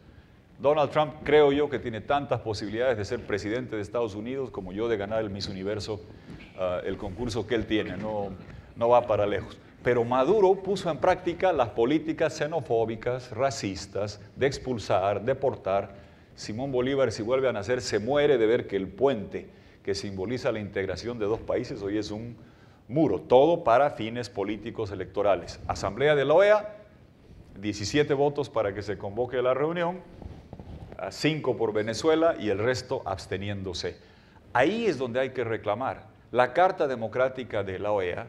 Donald Trump, creo yo, que tiene tantas posibilidades de ser presidente de Estados Unidos como yo de ganar el Miss Universo, el concurso que él tiene, no va para lejos. Pero Maduro puso en práctica las políticas xenofóbicas, racistas, de expulsar, deportar. Simón Bolívar, si vuelve a nacer, se muere de ver que el puente que simboliza la integración de 2 países hoy es un muro, todo para fines políticos electorales. Asamblea de la OEA, 17 votos para que se convoque la reunión, 5 por Venezuela y el resto absteniéndose. Ahí es donde hay que reclamar. La Carta Democrática de la OEA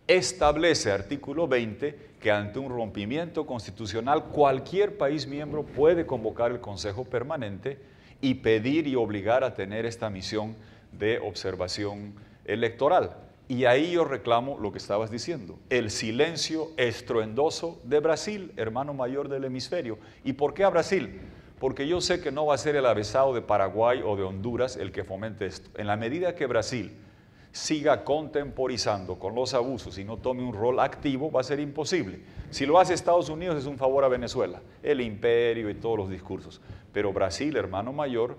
establece, artículo 20, que ante un rompimiento constitucional cualquier país miembro puede convocar el Consejo Permanente y pedir y obligar a tener esta misión de observación electoral. Y ahí yo reclamo lo que estabas diciendo, el silencio estruendoso de Brasil, hermano mayor del hemisferio. ¿Y por qué a Brasil? Porque yo sé que no va a ser el avesado de Paraguay o de Honduras el que fomente esto. En la medida que Brasil siga contemporizando con los abusos y no tome un rol activo, va a ser imposible. Si lo hace Estados Unidos es un favor a Venezuela, el imperio y todos los discursos. Pero Brasil, hermano mayor,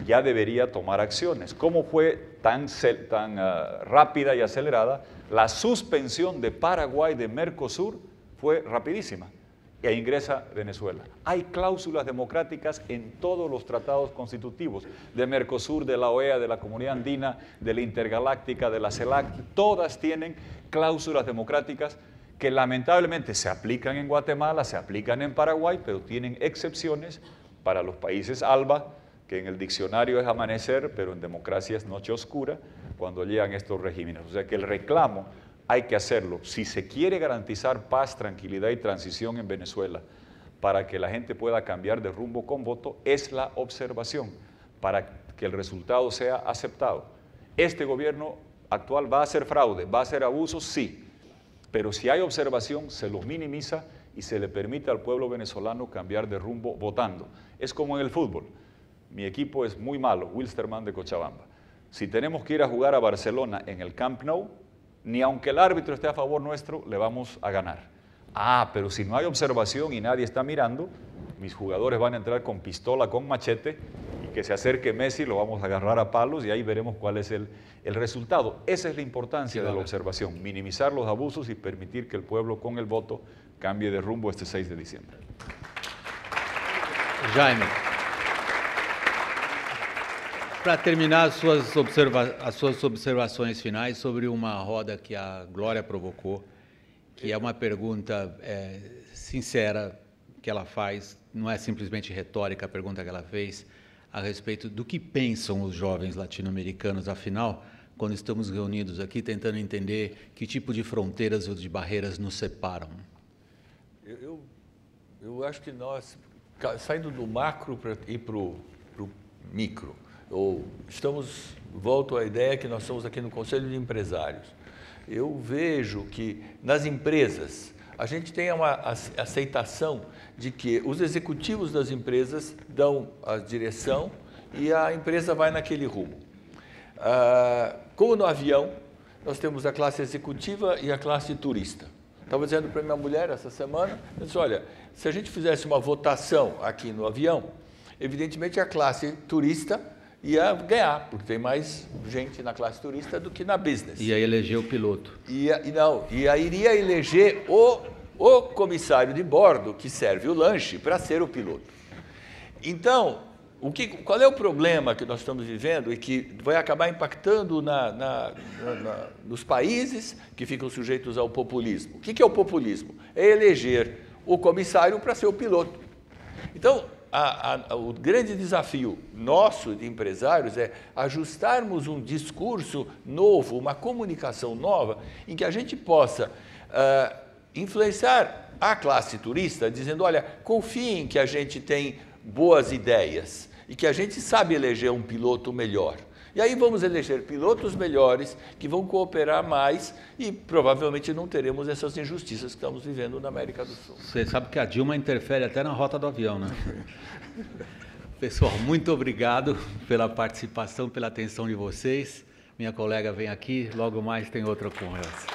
ya debería tomar acciones. ¿Cómo fue tan rápida y acelerada? La suspensión de Paraguay de Mercosur fue rapidísima. e ingresa a Venezuela. Hay cláusulas democráticas en todos los tratados constitutivos, de Mercosur, de la OEA, de la Comunidad Andina, de la Intergaláctica, de la CELAC, todas tienen cláusulas democráticas que lamentablemente se aplican en Guatemala, se aplican en Paraguay, pero tienen excepciones para los países ALBA, que en el diccionario es amanecer, pero en democracia es noche oscura, cuando llegan estos regímenes. O sea que el reclamo hay que hacerlo. Si se quiere garantizar paz, tranquilidad y transición en Venezuela, para que la gente pueda cambiar de rumbo con voto, es la observación, para que el resultado sea aceptado. Este gobierno actual va a hacer fraude, va a hacer abusos, sí, pero si hay observación, se los minimiza y se le permite al pueblo venezolano cambiar de rumbo votando. Es como en el fútbol. Mi equipo es muy malo, Wilstermann de Cochabamba. Si tenemos que ir a jugar a Barcelona en el Camp Nou, ni aunque el árbitro esté a favor nuestro, le vamos a ganar. Ah, pero si no hay observación y nadie está mirando, mis jugadores van a entrar con pistola, con machete, y que se acerque Messi, lo vamos a agarrar a palos y ahí veremos cuál es el resultado. Esa es la importancia de la observación, minimizar los abusos y permitir que el pueblo con el voto cambie de rumbo este 6 de diciembre. Jaime, para terminar as suas observações finais sobre uma roda que a Glória provocou, que é uma pergunta sincera que ela faz, não é simplesmente retórica a pergunta que ela fez, a respeito do que pensam os jovens latino-americanos, afinal, quando estamos reunidos aqui tentando entender que tipo de fronteiras ou de barreiras nos separam. Eu acho que nós, saindo do macro para ir para o micro, volto à ideia que nós estamos aqui no Conselho de Empresários. Eu vejo que nas empresas a gente tem uma aceitação de que os executivos das empresas dão a direção e a empresa vai naquele rumo. Como no avião, nós temos a classe executiva e a classe turista. Estava dizendo para minha mulher essa semana, eu disse, olha, se a gente fizesse uma votação aqui no avião, evidentemente a classe turista ia ganhar, porque tem mais gente na classe turista do que na business. Ia eleger o piloto. Aí iria eleger o comissário de bordo que serve o lanche para ser o piloto. Então, qual é o problema que nós estamos vivendo e que vai acabar impactando nos países que ficam sujeitos ao populismo? O que é o populismo? É eleger o comissário para ser o piloto. Então, o grande desafio nosso de empresários é ajustarmos um discurso novo, uma comunicação nova, em que a gente possa influenciar a classe turista, dizendo, olha, confiem que a gente tem boas ideias e que a gente sabe eleger um piloto melhor. E aí vamos eleger pilotos melhores que vão cooperar mais e provavelmente não teremos essas injustiças que estamos vivendo na América do Sul. Você sabe que a Dilma interfere até na rota do avião, né? Pessoal, muito obrigado pela participação, pela atenção de vocês. Minha colega vem aqui, logo mais tem outra conversa.